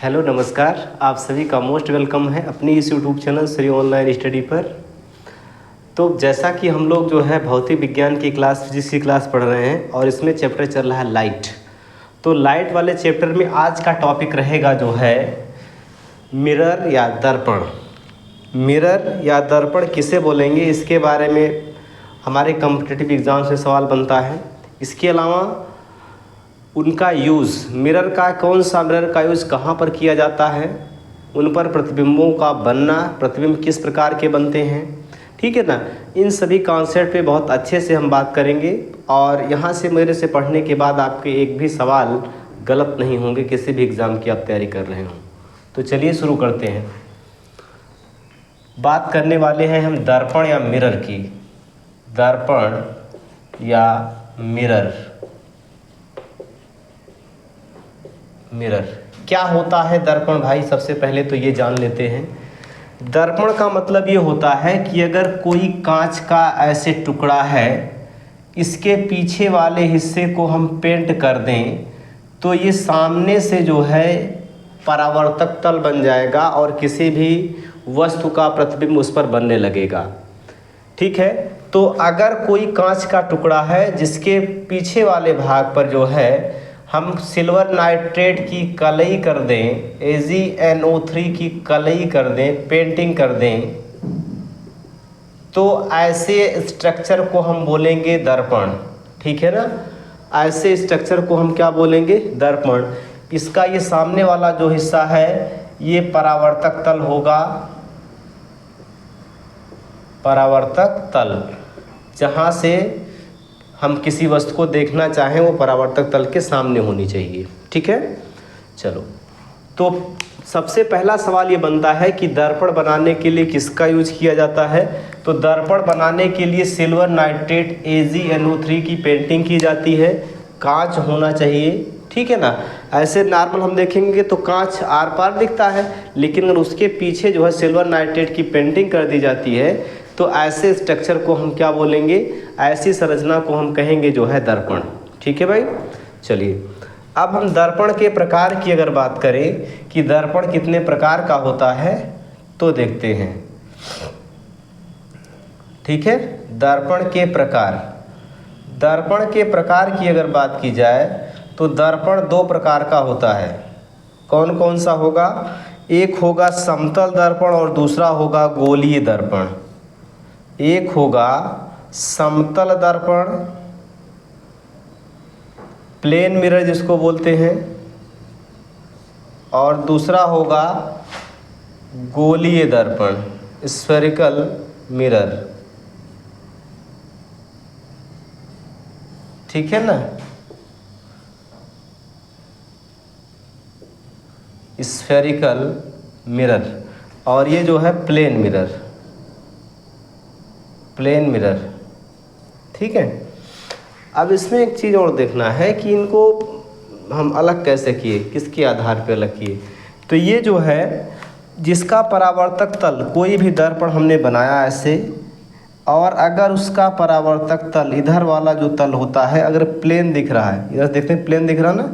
Hello नमस्कार, आप सभी का मोस्ट वेलकम है अपनी इस YouTube channel Shri online study पर। तो जैसा कि हम लोग जो है भौतिक विज्ञान की क्लास फिजिक्स की क्लास पढ़ रहे हैं और इसमें चैप्टर चल रहा है लाइट। तो लाइट वाले चैप्टर में आज का टॉपिक रहेगा जो है मिरर या दर्पण। मिरर या दर्पण किसे बोलेंगे, इसके बारे में हमारे कॉम्पिटिटिव एग्ज़ाम से सवाल बनता है। इसके अलावा उनका यूज़, मिरर का कौन सा मिरर का यूज़ कहाँ पर किया जाता है, उन पर प्रतिबिंबों का बनना, प्रतिबिंब किस प्रकार के बनते हैं, ठीक है ना। इन सभी कॉन्सेप्ट पे बहुत अच्छे से हम बात करेंगे और यहाँ से मेरे से पढ़ने के बाद आपके एक भी सवाल गलत नहीं होंगे किसी भी एग्ज़ाम की आप तैयारी कर रहे हो। तो चलिए शुरू करते हैं। बात करने वाले हैं हम दर्पण या मिरर की। दर्पण या मिरर। मिरर क्या होता है दर्पण भाई, सबसे पहले तो ये जान लेते हैं। दर्पण का मतलब ये होता है कि अगर कोई कांच का ऐसे टुकड़ा है, इसके पीछे वाले हिस्से को हम पेंट कर दें तो ये सामने से जो है परावर्तक तल बन जाएगा और किसी भी वस्तु का प्रतिबिंब उस पर बनने लगेगा, ठीक है। तो अगर कोई कांच का टुकड़ा है जिसके पीछे वाले भाग पर जो है हम सिल्वर नाइट्रेट की कलई कर दें, AgNO3 की कलई कर दें, पेंटिंग कर दें, तो ऐसे स्ट्रक्चर को हम बोलेंगे दर्पण, ठीक है ना। ऐसे स्ट्रक्चर को हम क्या बोलेंगे, दर्पण। इसका ये सामने वाला जो हिस्सा है ये परावर्तक तल होगा, परावर्तक तल। जहाँ से हम किसी वस्तु को देखना चाहें वो परावर्तक तल के सामने होनी चाहिए, ठीक है। चलो, तो सबसे पहला सवाल ये बनता है कि दर्पण बनाने के लिए किसका यूज किया जाता है। तो दर्पण बनाने के लिए सिल्वर नाइट्रेट AgNO3 की पेंटिंग की जाती है। कांच होना चाहिए, ठीक है ना। ऐसे नॉर्मल हम देखेंगे तो कांच आर पार दिखता है, लेकिन अगर उसके पीछे जो है सिल्वर नाइट्रेट की पेंटिंग कर दी जाती है तो ऐसे स्ट्रक्चर को हम क्या बोलेंगे, ऐसी संरचना को हम कहेंगे जो है दर्पण, ठीक है भाई। चलिए, अब हम दर्पण के प्रकार की अगर बात करें कि दर्पण कितने प्रकार का होता है तो देखते हैं, ठीक है। दर्पण के प्रकार, दर्पण के प्रकार की अगर बात की जाए तो दर्पण दो प्रकार का होता है। कौन कौन सा होगा, एक होगा समतल दर्पण और दूसरा होगा गोलीय दर्पण। एक होगा समतल दर्पण, प्लेन मिरर जिसको बोलते हैं, और दूसरा होगा गोलीय दर्पण, स्फेरिकल मिरर, ठीक है ना। स्फेरिकल मिरर और ये जो है प्लेन मिरर, प्लेन मिरर, ठीक है। अब इसमें एक चीज़ और देखना है कि इनको हम अलग कैसे किए, किसके आधार पर अलग किए। तो ये जो है जिसका परावर्तक तल, कोई भी दर्पण हमने बनाया ऐसे, और अगर उसका परावर्तक तल इधर वाला जो तल होता है अगर प्लेन दिख रहा है, इधर देखते हैं प्लेन दिख रहा ना,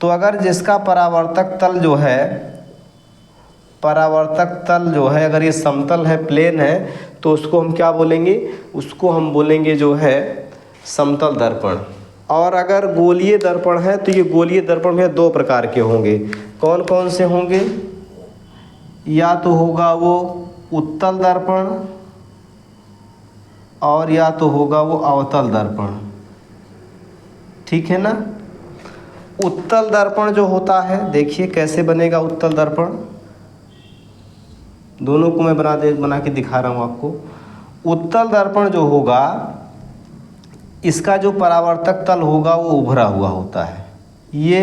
तो अगर जिसका परावर्तक तल जो है, परावर्तक तल जो है अगर ये समतल है, प्लेन है, तो उसको हम क्या बोलेंगे, उसको हम बोलेंगे जो है समतल दर्पण। और अगर गोलीय दर्पण है तो ये गोलीय दर्पण में दो प्रकार के होंगे। कौन कौन से होंगे, या तो होगा वो उत्तल दर्पण और या तो होगा वो अवतल दर्पण, ठीक है ना। उत्तल दर्पण जो होता है, देखिए कैसे बनेगा उत्तल दर्पण, दोनों को मैं बना के दिखा रहा हूँ आपको। उत्तल दर्पण जो होगा इसका जो परावर्तक तल होगा वो उभरा हुआ होता है। ये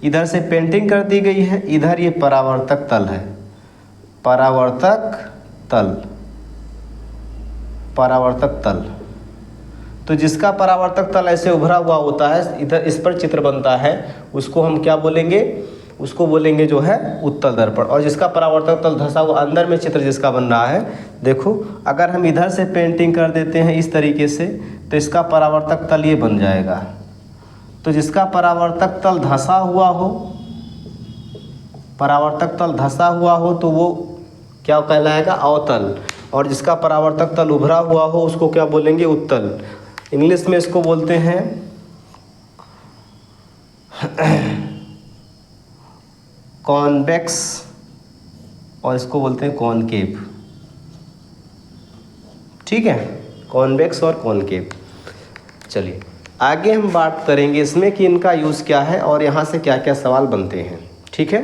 इधर से पेंटिंग कर दी गई है, इधर ये परावर्तक तल है, परावर्तक तल, परावर्तक तल। तो जिसका परावर्तक तल ऐसे उभरा हुआ होता है, इधर इस पर चित्र बनता है, उसको हम क्या बोलेंगे, उसको बोलेंगे जो है उत्तल दर्पण। और जिसका परावर्तक तल धंसा हुआ अंदर में चित्र जिसका बन रहा है, देखो अगर हम इधर से पेंटिंग कर देते हैं इस तरीके से तो इसका परावर्तक तल ये बन जाएगा। तो जिसका परावर्तक तल धंसा हुआ हो, परावर्तक तल धंसा हुआ हो तो वो क्या कहलाएगा, अवतल। और जिसका परावर्तक तल उभरा हुआ हो उसको क्या बोलेंगे, उत्तल। इंग्लिश में इसको बोलते हैं कॉन्वेक्स और इसको बोलते हैं कॉनकेव। ठीक है, कॉन्वेक्स और कॉनकेव। चलिए आगे हम बात करेंगे इसमें कि इनका यूज़ क्या है और यहाँ से क्या क्या सवाल बनते हैं। ठीक है,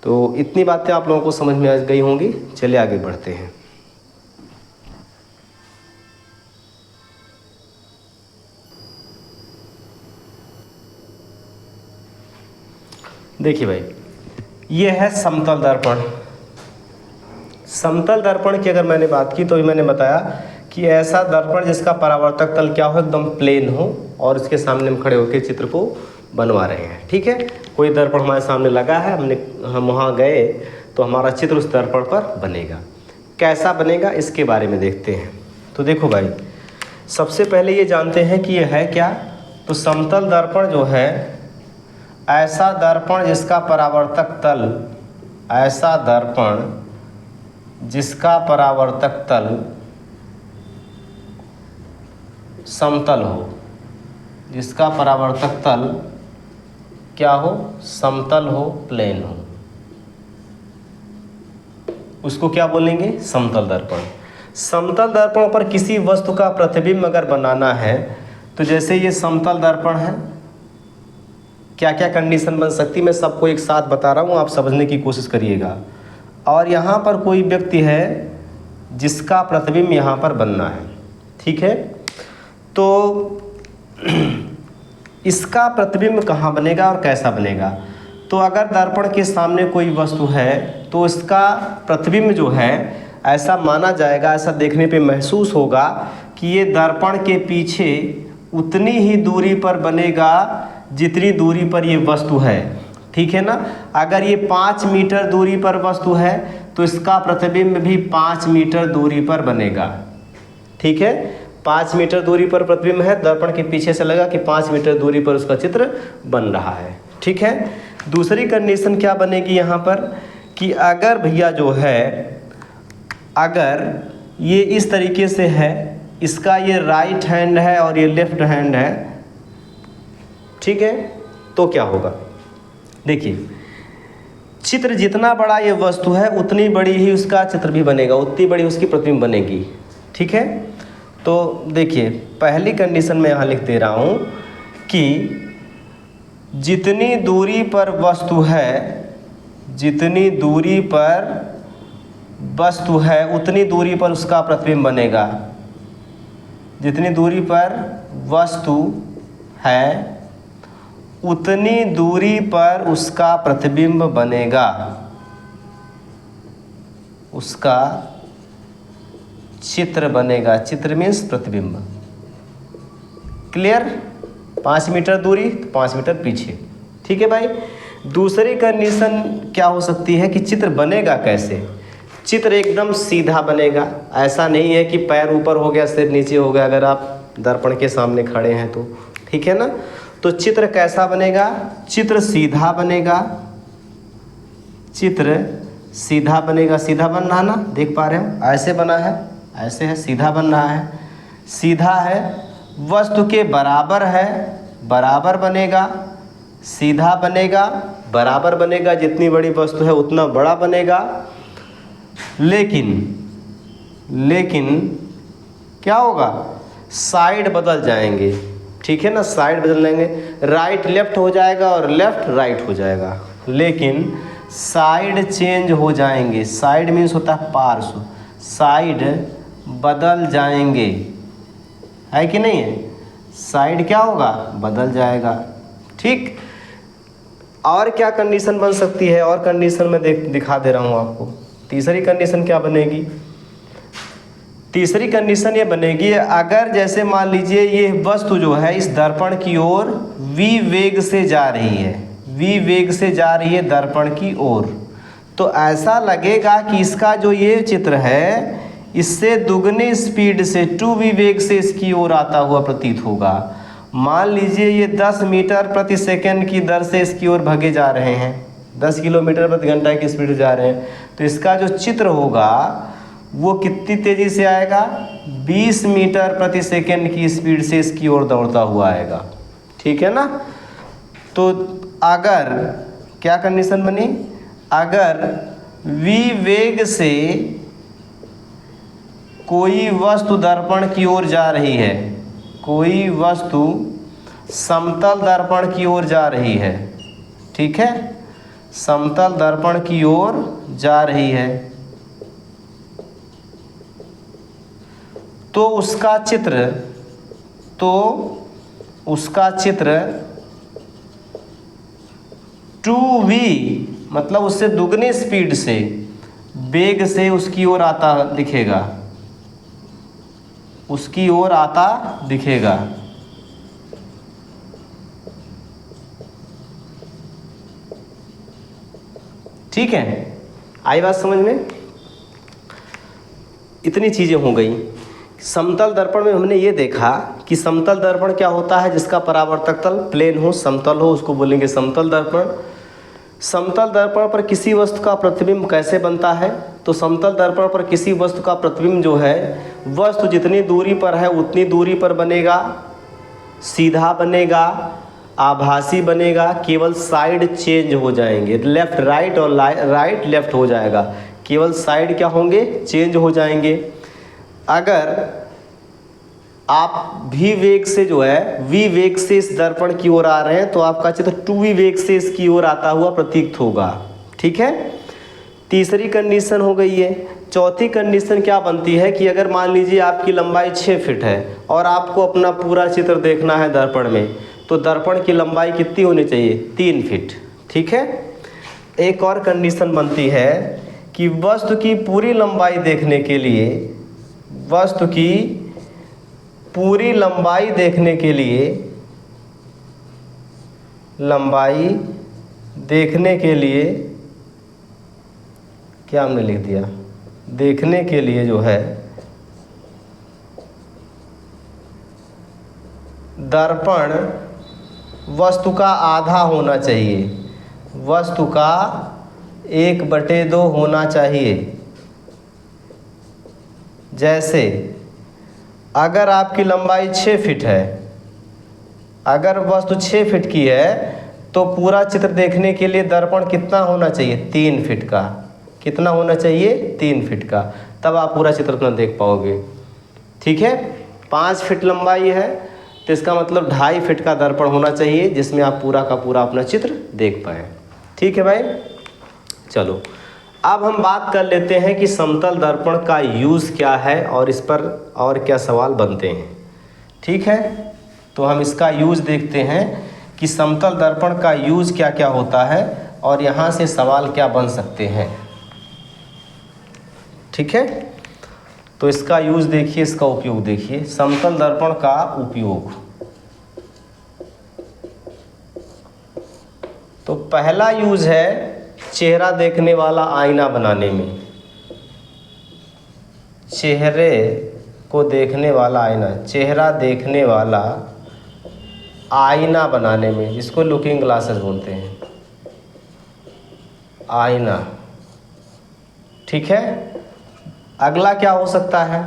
तो इतनी बातें आप लोगों को समझ में आ गई होंगी। चलिए आगे बढ़ते हैं। देखिए भाई, ये है समतल दर्पण। समतल दर्पण की अगर मैंने बात की तो मैंने बताया कि ऐसा दर्पण जिसका परावर्तक तल क्या हो, एकदम प्लेन हो और इसके सामने हम खड़े होकर चित्र को बनवा रहे हैं। ठीक है, कोई दर्पण हमारे सामने लगा है, हम वहाँ गए तो हमारा चित्र उस दर्पण पर बनेगा। कैसा बनेगा इसके बारे में देखते हैं। तो देखो भाई, सबसे पहले ये जानते हैं कि ये है क्या। तो समतल दर्पण जो है, ऐसा दर्पण जिसका परावर्तक तल, ऐसा दर्पण जिसका परावर्तक तल समतल हो, जिसका परावर्तक तल क्या हो, समतल हो, प्लेन हो, उसको क्या बोलेंगे, समतल दर्पण। समतल दर्पण पर किसी वस्तु का प्रतिबिंब अगर बनाना है तो जैसे ये समतल दर्पण है, क्या क्या कंडीशन बन सकती, मैं सबको एक साथ बता रहा हूँ, आप समझने की कोशिश करिएगा। और यहाँ पर कोई व्यक्ति है जिसका प्रतिबिंब यहाँ पर बनना है। ठीक है, तो इसका प्रतिबिंब कहाँ बनेगा और कैसा बनेगा। तो अगर दर्पण के सामने कोई वस्तु है तो इसका प्रतिबिंब जो है ऐसा माना जाएगा, ऐसा देखने पे महसूस होगा कि ये दर्पण के पीछे उतनी ही दूरी पर बनेगा जितनी दूरी पर ये वस्तु है। ठीक है ना, अगर ये 5 मीटर दूरी पर वस्तु है तो इसका प्रतिबिंब भी 5 मीटर दूरी पर बनेगा। ठीक है, 5 मीटर दूरी पर प्रतिबिंब है, दर्पण के पीछे से लगा कि 5 मीटर दूरी पर उसका चित्र बन रहा है। ठीक है, दूसरी कंडीशन क्या बनेगी यहाँ पर कि अगर भैया जो है, अगर ये इस तरीके से है, इसका ये राइट हैंड है और ये लेफ्ट हैंड है, ठीक है, तो क्या होगा। देखिए, चित्र जितना बड़ा ये वस्तु है उतनी बड़ी ही उसका चित्र भी बनेगा, उतनी बड़ी उसकी प्रतिबिंब बनेगी। ठीक है, तो देखिए पहली कंडीशन मैं यहाँ लिख दे रहा हूँ कि जितनी दूरी पर वस्तु है, जितनी दूरी पर वस्तु है उतनी दूरी पर उसका प्रतिबिंब बनेगा। जितनी दूरी पर वस्तु है उतनी दूरी पर उसका प्रतिबिंब बनेगा, उसका चित्र बनेगा। चित्र मीन्स प्रतिबिंब। क्लियर, 5 मीटर दूरी, 5 मीटर पीछे। ठीक है भाई, दूसरी कंडीशन क्या हो सकती है कि चित्र बनेगा कैसे। चित्र एकदम सीधा बनेगा, ऐसा नहीं है कि पैर ऊपर हो गया सिर नीचे हो गया अगर आप दर्पण के सामने खड़े हैं तो। ठीक है ना, तो चित्र कैसा बनेगा, चित्र सीधा बनेगा, चित्र सीधा बनेगा। सीधा बन रहा ना, देख पा रहे हो, ऐसे बना है, ऐसे है, सीधा बन रहा है, सीधा है, वस्तु के बराबर है, बराबर बनेगा, सीधा बनेगा, बराबर बनेगा, जितनी बड़ी वस्तु है उतना बड़ा बनेगा। लेकिन क्या होगा, साइड बदल जाएंगे। ठीक है ना, साइड बदल जाएंगे, राइट लेफ्ट हो जाएगा और लेफ्ट राइट हो जाएगा, लेकिन साइड चेंज हो जाएंगे। साइड मीन्स होता है पार्श्व, साइड बदल जाएंगे, है कि नहीं है, साइड क्या होगा, बदल जाएगा। ठीक, और क्या कंडीशन बन सकती है, और कंडीशन में दिखा दे रहा हूँ आपको। तीसरी कंडीशन क्या बनेगी, तीसरी कंडीशन ये बनेगी, अगर जैसे मान लीजिए ये वस्तु जो है इस दर्पण की ओर v वेग से जा रही है, v वेग से जा रही है दर्पण की ओर, तो ऐसा लगेगा कि इसका जो ये चित्र है इससे दुगनी स्पीड से 2v वेग से इसकी ओर आता हुआ प्रतीत होगा। मान लीजिए ये 10 मीटर प्रति सेकंड की दर से इसकी ओर भागे जा रहे हैं। 10 किलोमीटर प्रति घंटा की स्पीड से जा रहे हैं, तो इसका जो चित्र होगा वो कितनी तेज़ी से आएगा, 20 मीटर प्रति सेकंड की स्पीड से इसकी ओर दौड़ता हुआ आएगा। ठीक है ना। तो अगर क्या कंडीशन बनी, अगर v वेग से कोई वस्तु दर्पण की ओर जा रही है, कोई वस्तु समतल दर्पण की ओर जा रही है, ठीक है, समतल दर्पण की ओर जा रही है, तो उसका चित्र 2v मतलब उससे दुगनी स्पीड से वेग से उसकी ओर आता दिखेगा, उसकी ओर आता दिखेगा। ठीक है, आई बात समझ में। इतनी चीज़ें हो गई। समतल दर्पण में हमने ये देखा कि समतल दर्पण क्या होता है, जिसका परावर्तक तल प्लेन हो, समतल हो, उसको बोलेंगे समतल दर्पण। समतल दर्पण पर किसी वस्तु का प्रतिबिंब कैसे बनता है, तो समतल दर्पण पर किसी वस्तु का प्रतिबिंब जो है, वस्तु जितनी दूरी पर है उतनी दूरी पर बनेगा, सीधा बनेगा, आभासी बनेगा, केवल साइड चेंज हो जाएंगे, लेफ्ट राइट और राइट लेफ्ट हो जाएगा, केवल साइड क्या होंगे, चेंज हो जाएंगे। अगर आप v वेग से जो है, v वेग से इस दर्पण की ओर आ रहे हैं, तो आपका चित्र 2v वेग से इसकी ओर आता हुआ प्रतीत होगा। ठीक है, तीसरी कंडीशन हो गई है। चौथी कंडीशन क्या बनती है कि अगर मान लीजिए आपकी लंबाई 6 फीट है और आपको अपना पूरा चित्र देखना है दर्पण में, तो दर्पण की लंबाई कितनी होनी चाहिए, 3 फीट। ठीक है, एक और कंडीशन बनती है कि वस्तु की पूरी लंबाई देखने के लिए, वस्तु की पूरी लंबाई देखने के लिए, लंबाई देखने के लिए क्या हमने लिख दिया, देखने के लिए जो है दर्पण वस्तु का आधा होना चाहिए, वस्तु का 1/2 होना चाहिए। जैसे अगर आपकी लंबाई 6 फीट है, अगर वस्तु 6 फीट की है, तो पूरा चित्र देखने के लिए दर्पण कितना होना चाहिए, 3 फीट का। कितना होना चाहिए, 3 फीट का, तब आप पूरा चित्र अपना देख पाओगे। ठीक है, 5 फीट लंबाई है तो इसका मतलब 2.5 फीट का दर्पण होना चाहिए, जिसमें आप पूरा का पूरा अपना चित्र देख पाए। ठीक है भाई, चलो अब हम बात कर लेते हैं कि समतल दर्पण का यूज़ क्या है और इस पर और क्या सवाल बनते हैं। ठीक है, तो हम इसका यूज़ देखते हैं कि समतल दर्पण का यूज़ क्या क्या होता है और यहाँ से सवाल क्या बन सकते हैं। ठीक है, तो इसका यूज़ देखिए, इसका उपयोग देखिए। समतल दर्पण का उपयोग, तो पहला यूज़ है चेहरा देखने वाला आईना बनाने में। चेहरे को देखने वाला आईना, चेहरा देखने वाला आईना बनाने में, जिसको लुकिंग ग्लासेस बोलते हैं, आईना। ठीक है, अगला क्या हो सकता है,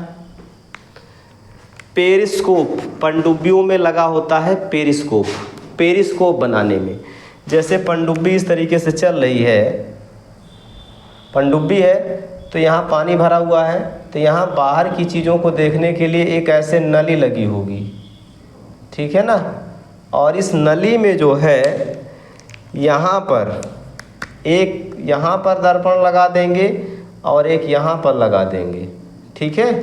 पेरिस्कोप, पनडुब्बियों में लगा होता है पेरिस्कोप, पेरिस्कोप बनाने में। जैसे पनडुब्बी इस तरीके से चल रही है, पनडुब्बी है तो यहाँ पानी भरा हुआ है, तो यहाँ बाहर की चीज़ों को देखने के लिए एक ऐसे नली लगी होगी। ठीक है ना, और इस नली में जो है यहाँ पर एक, यहाँ पर दर्पण लगा देंगे और एक यहाँ पर लगा देंगे। ठीक है,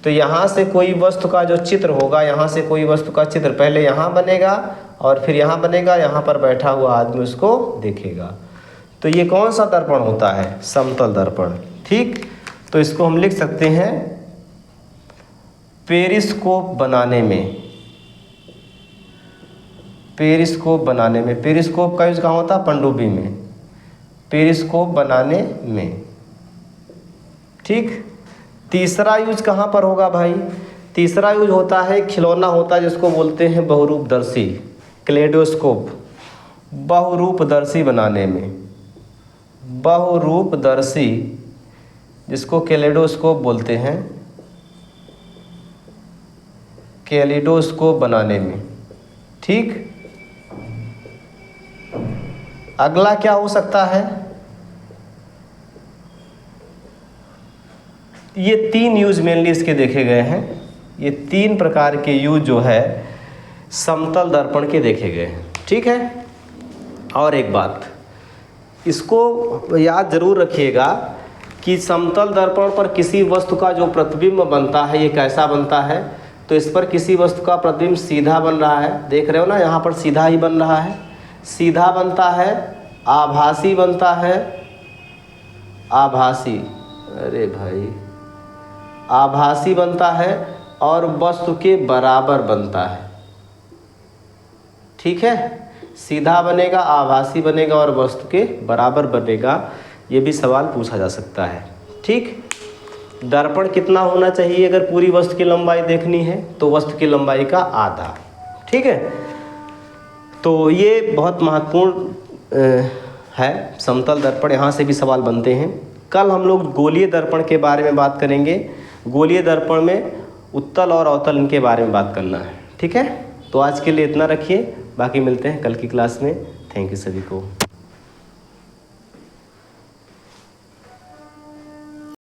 तो यहाँ से कोई वस्तु का जो चित्र होगा, यहाँ से कोई वस्तु का चित्र पहले यहाँ बनेगा और फिर यहाँ बनेगा, यहाँ पर बैठा हुआ आदमी उसको देखेगा। तो ये कौन सा दर्पण होता है, समतल दर्पण। ठीक, तो इसको हम लिख सकते हैं पेरिस्कोप बनाने में, पेरिस्कोप बनाने में। पेरिस्कोप का यूज कहाँ होता है, पनडुब्बी में, पेरिस्कोप बनाने में। ठीक, तीसरा यूज कहाँ पर होगा भाई, तीसरा यूज होता है, खिलौना होता है जिसको बोलते हैं बहुरूपदर्शी, क्लेडोस्कोप, बहुरूपदर्शी बनाने में। बहुरूपदर्शी, जिसको कैलेडोस्कोप बोलते हैं, कैलिडोस्कोप बनाने में। ठीक, अगला क्या हो सकता है? ये 3 यूज मेनली इसके देखे गए हैं। ये 3 प्रकार के यूज जो है समतल दर्पण के देखे गए हैं। ठीक है, और एक बात इसको याद जरूर रखिएगा कि समतल दर्पण पर किसी वस्तु का जो प्रतिबिंब बनता है ये कैसा बनता है? तो इस पर किसी वस्तु का प्रतिबिंब सीधा बन रहा है, देख रहे हो ना, यहाँ पर सीधा ही बन रहा है। सीधा बनता है, आभासी बनता है, आभासी, अरे भाई, आभासी बनता है और वस्तु के बराबर बनता है। ठीक है, सीधा बनेगा, आभासी बनेगा और वस्तु के बराबर बनेगा। ये भी सवाल पूछा जा सकता है। ठीक, दर्पण कितना होना चाहिए अगर पूरी वस्तु की लंबाई देखनी है? तो वस्तु की लंबाई का आधा। ठीक है, तो ये बहुत महत्वपूर्ण है समतल दर्पण, यहाँ से भी सवाल बनते हैं। कल हम लोग गोलीय दर्पण के बारे में बात करेंगे। गोलीय दर्पण में उत्तल और अवतल इनके बारे में बात करना है। ठीक है, तो आज के लिए इतना रखिए, बाकी मिलते हैं कल की क्लास में। थैंक यू सभी को।